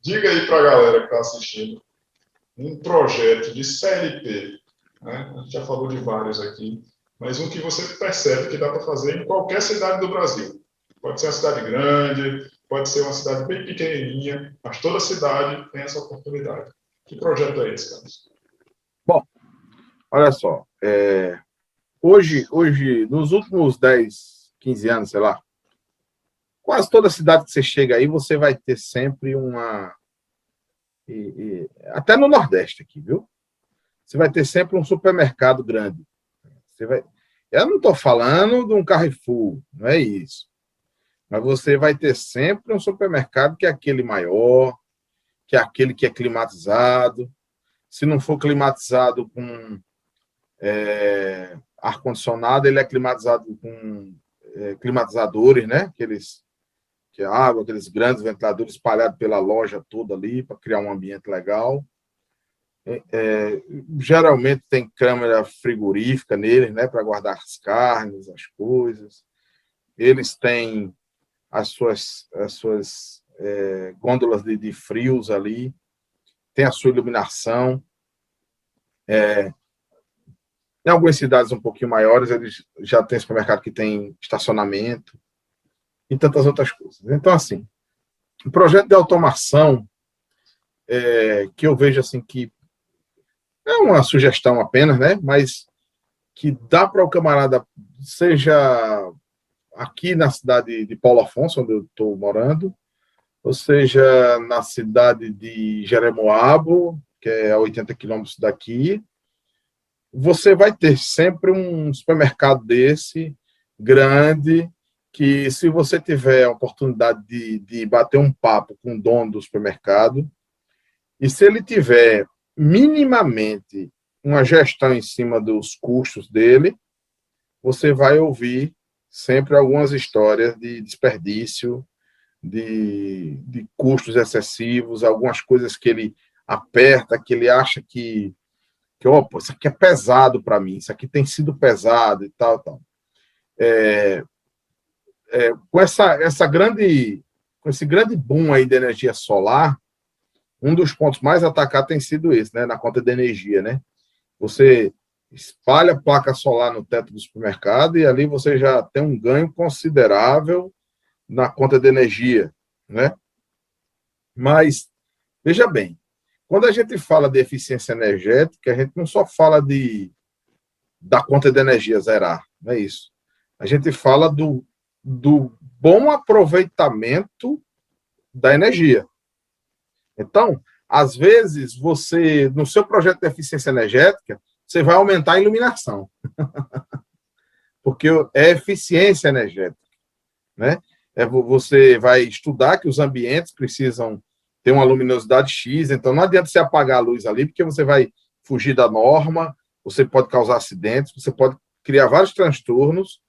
Diga aí para a galera que está assistindo, um projeto de CLT, né? A gente já falou de vários aqui, mas um que você percebe que dá para fazer em qualquer cidade do Brasil. Pode ser uma cidade grande, pode ser uma cidade bem pequenininha, mas toda cidade tem essa oportunidade. Que projeto é esse, Carlos? Bom, olha só, hoje, nos últimos 10, 15 anos, sei lá, quase toda cidade que você chega aí, você vai ter sempre até no Nordeste aqui, viu? Você vai ter sempre um supermercado grande. Eu não estou falando de um Carrefour, não é isso. Mas você vai ter sempre um supermercado que é aquele maior, que é aquele que é climatizado. Se não for climatizado com ar-condicionado, ele é climatizado com climatizadores, né? Que é água, aqueles grandes ventiladores espalhados pela loja toda ali, para criar um ambiente legal. Geralmente tem câmera frigorífica neles, né? Para guardar as carnes, as coisas. Eles têm as suas gôndolas de frios ali, tem a sua iluminação. Em algumas cidades um pouquinho maiores, eles já têm supermercado que tem estacionamento e tantas outras coisas. Então, assim, o projeto de automação que eu vejo assim que é uma sugestão apenas, né? Mas que dá para o camarada, seja aqui na cidade de Paulo Afonso, onde eu estou morando, ou seja na cidade de Jeremoabo, que é a 80 quilômetros daqui, você vai ter sempre um supermercado desse, grande, que se você tiver a oportunidade de bater um papo com o dono do supermercado, e se ele tiver minimamente uma gestão em cima dos custos dele, você vai ouvir sempre algumas histórias de desperdício, de custos excessivos, algumas coisas que ele aperta, que ele acha que opa, isso aqui é pesado para mim, isso aqui tem sido pesado e tal, tal. Com com esse grande boom aí de energia solar, um dos pontos mais atacados tem sido esse, né, na conta de energia, né? Você espalha placa solar no teto do supermercado e ali você já tem um ganho considerável na conta de energia, né? Mas, veja bem, quando a gente fala de eficiência energética, a gente não só fala da conta de energia zerar, não é isso. A gente fala do bom aproveitamento da energia. Então, às vezes, você, no seu projeto de eficiência energética, você vai aumentar a iluminação, porque é eficiência energética, né? Você vai estudar que os ambientes precisam ter uma luminosidade X, então não adianta você apagar a luz ali, porque você vai fugir da norma, você pode causar acidentes, você pode criar vários transtornos,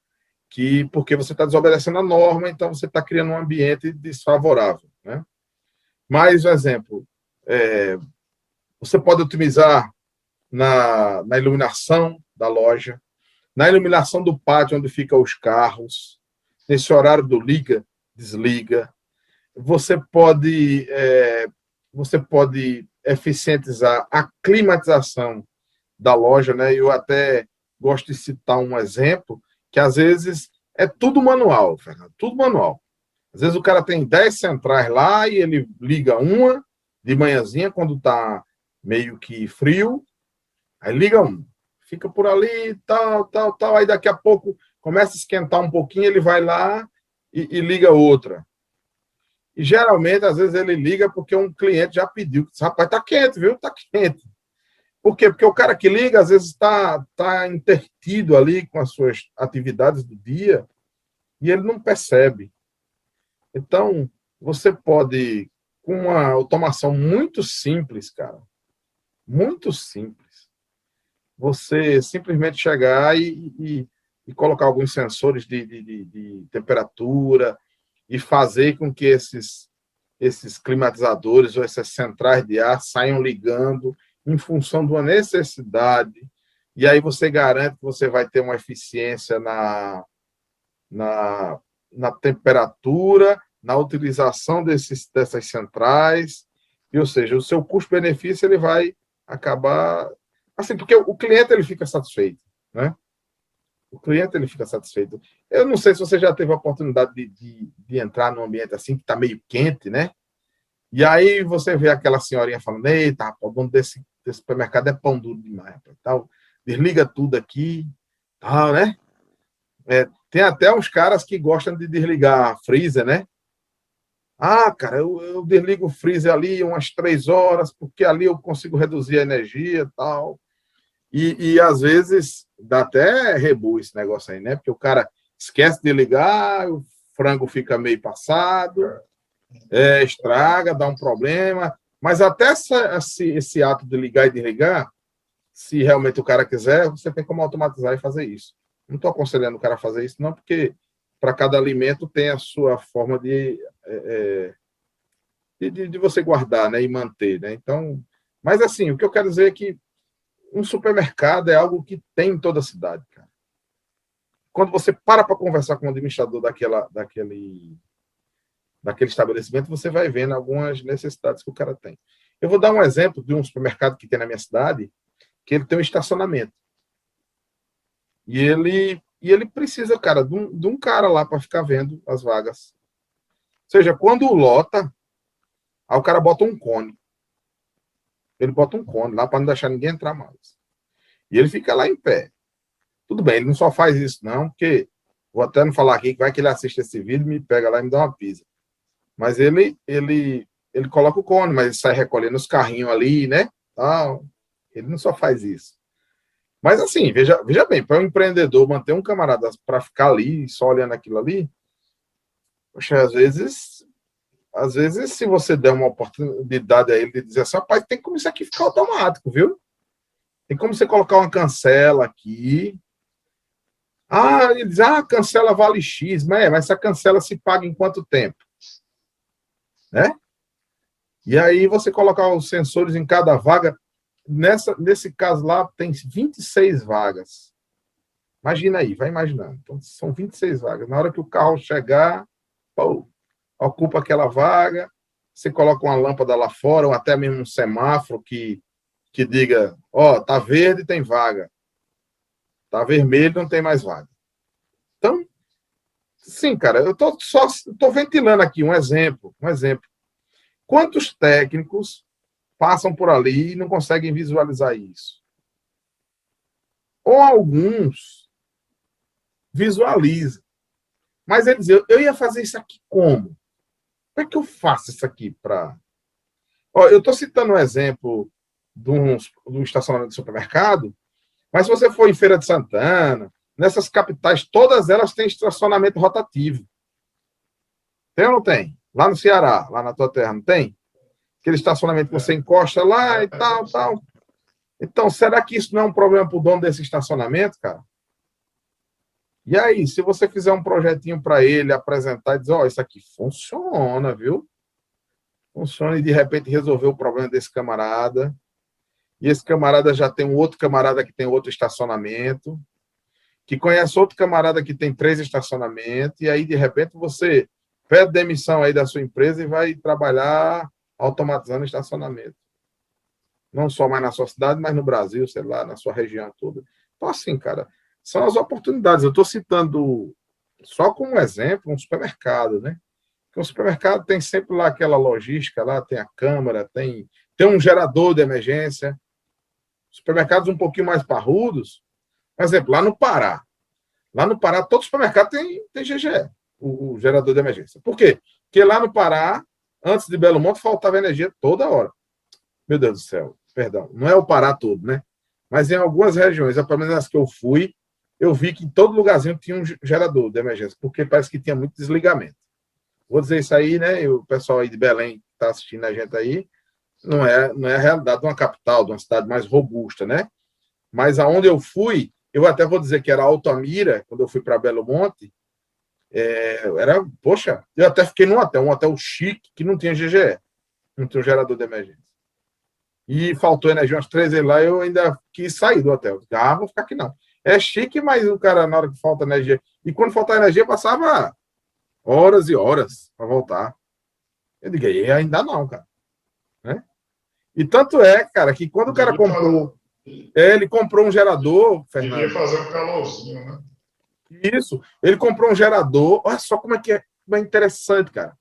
porque você está desobedecendo a norma, então você está criando um ambiente desfavorável, né? Mais um exemplo, você pode otimizar na iluminação da loja, na iluminação do pátio onde ficam os carros, nesse horário do liga, desliga. Você pode eficientizar a climatização da loja, né? Eu até gosto de citar um exemplo que às vezes é tudo manual, Fernando, tudo manual. Às vezes o cara tem 10 centrais lá e ele liga uma de manhãzinha quando está meio que frio, aí liga uma, fica por ali, tal, tal, tal, aí daqui a pouco começa a esquentar um pouquinho, ele vai lá e liga outra. E geralmente, às vezes, ele liga porque um cliente já pediu. Rapaz, tá quente, viu? Tá quente. Por quê? Porque o cara que liga, às vezes, tá intertido ali com as suas atividades do dia e ele não percebe. Então, você pode, com uma automação muito simples, cara, muito simples, você simplesmente chegar e colocar alguns sensores de temperatura e fazer com que esses climatizadores ou essas centrais de ar saiam ligando em função de uma necessidade, e aí você garante que você vai ter uma eficiência na temperatura, na utilização dessas centrais, E, ou seja, o seu custo-benefício ele vai acabar assim, porque o cliente ele fica satisfeito, né? O cliente ele fica satisfeito. Eu não sei se você já teve a oportunidade de entrar num ambiente assim que está meio quente, né? E aí você vê aquela senhorinha falando: eita, o dono desse supermercado é pão duro demais, rapaz, tal. Desliga tudo aqui, tal, né? Tem até uns caras que gostam de desligar a freezer, né? Ah, cara, eu desligo o freezer ali umas 3 horas, porque ali eu consigo reduzir a energia e tal. E às vezes dá até rebu esse negócio aí, né? Porque o cara esquece de ligar, o frango fica meio passado, estraga, dá um problema. Mas até esse ato de ligar e desligar, se realmente o cara quiser, você tem como automatizar e fazer isso. Não estou aconselhando o cara a fazer isso, não, porque para cada alimento tem a sua forma de você guardar, né, e manter, né? Então, mas assim, o que eu quero dizer é que um supermercado é algo que tem em toda a cidade, cara. Quando você para conversar com o administrador daquele estabelecimento, você vai vendo algumas necessidades que o cara tem. Eu vou dar um exemplo de um supermercado que tem na minha cidade, que ele tem um estacionamento. E ele precisa, cara, de um cara lá para ficar vendo as vagas. Ou seja, quando lota, aí o cara bota um cone. Ele bota um cone lá para não deixar ninguém entrar mais. E ele fica lá em pé. Tudo bem, ele não só faz isso, não, porque vou até não falar aqui que vai que ele assiste esse vídeo, me pega lá e me dá uma pizza. Mas ele coloca o cone, mas ele sai recolhendo os carrinhos ali, né? Ele não só faz isso. Mas assim, veja bem, para um empreendedor manter um camarada para ficar ali, só olhando aquilo ali, poxa, às vezes, se você der uma oportunidade a ele de dizer assim, rapaz, tem como isso aqui ficar automático, viu? Tem como você colocar uma cancela aqui. Ele diz, a cancela vale X, mas essa cancela se paga em quanto tempo? Né? E aí você colocar os sensores em cada vaga. Nesse caso lá, tem 26 vagas. Imagina aí, vai imaginando. Então, são 26 vagas. Na hora que o carro chegar, pô, ocupa aquela vaga, você coloca uma lâmpada lá fora, ou até mesmo um semáforo que diga, tá verde, tem vaga. Tá vermelho, não tem mais vaga. Então, sim, cara, eu tô ventilando aqui um exemplo. Quantos técnicos passam por ali e não conseguem visualizar isso? Ou alguns visualizam. Mas eles dizem, eu ia fazer isso aqui como? Como é que eu faço isso aqui para... Eu estou citando um exemplo do estacionamento de supermercado, mas se você for em Feira de Santana, nessas capitais, todas elas têm estacionamento rotativo. Tem ou não tem? Lá no Ceará, lá na tua terra, não tem? Aquele estacionamento que você encosta lá e tal, tal. Então, será que isso não é um problema para o dono desse estacionamento, cara? E aí, se você fizer um projetinho para ele, apresentar e dizer, isso aqui funciona, viu? Funciona e de repente resolver o problema desse camarada. E esse camarada já tem um outro camarada que tem outro estacionamento, que conhece outro camarada que tem 3 estacionamentos, e aí de repente você pede demissão aí da sua empresa e vai trabalhar automatizando estacionamento. Não só mais na sua cidade, mas no Brasil, sei lá, na sua região toda. Então, assim, cara, são as oportunidades. Eu estou citando só como exemplo um supermercado, né? Porque o supermercado tem sempre lá aquela logística, lá tem a câmara, tem um gerador de emergência. Supermercados um pouquinho mais parrudos, por exemplo, lá no Pará. Lá no Pará, todo supermercado tem GGE, o gerador de emergência. Por quê? Porque lá no Pará, antes de Belo Monte, faltava energia toda hora. Meu Deus do céu, perdão. Não é o Pará todo, né? Mas em algumas regiões, pelo menos as que eu fui, eu vi que em todo lugarzinho tinha um gerador de emergência, porque parece que tinha muito desligamento. Vou dizer isso aí, né? E o pessoal aí de Belém que está assistindo a gente aí, não é a realidade de uma capital, de uma cidade mais robusta, né? Mas aonde eu fui, eu até vou dizer que era Altamira, quando eu fui para Belo Monte, poxa, eu até fiquei um hotel chique, que não tinha GGE, não tinha um gerador de emergência. E faltou energia umas 3 vezes lá, eu ainda quis sair do hotel. Vou ficar aqui não. É chique, mas o cara, na hora que falta energia, e quando faltava energia, passava horas e horas para voltar. Eu digo, ainda não, cara. Né? E tanto é, cara, que quando o cara comprou, ele comprou um gerador, Fernando. Devia fazer um calorzinho, né? Isso, ele comprou um gerador, olha só como é interessante, cara.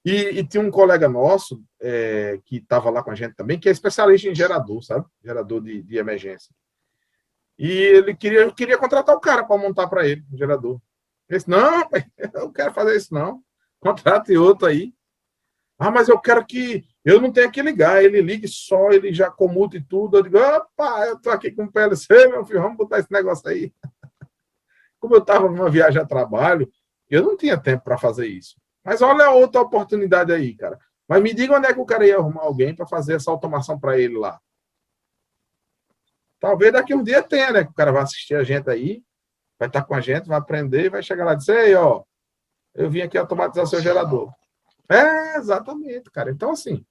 E tinha um colega nosso, que estava lá com a gente também, que é especialista em gerador, sabe? Gerador de emergência. E ele queria contratar o cara para montar para ele o gerador. Ele disse, não, eu não quero fazer isso, não. Contrate outro aí. Ah, mas eu quero que eu não tenha que ligar. Ele ligue só, ele já comute e tudo. Eu digo, opa, eu tô aqui com o PLC, meu filho, vamos botar esse negócio aí. Como eu estava numa viagem a trabalho, eu não tinha tempo para fazer isso. Mas olha a outra oportunidade aí, cara. Mas me diga onde é que o cara ia arrumar alguém para fazer essa automação para ele lá. Talvez daqui um dia tenha, né? Que o cara vai assistir a gente aí, vai estar com a gente, vai aprender e vai chegar lá e dizer, ei, ó, eu vim aqui automatizar seu gerador. Exatamente, cara. Então, assim,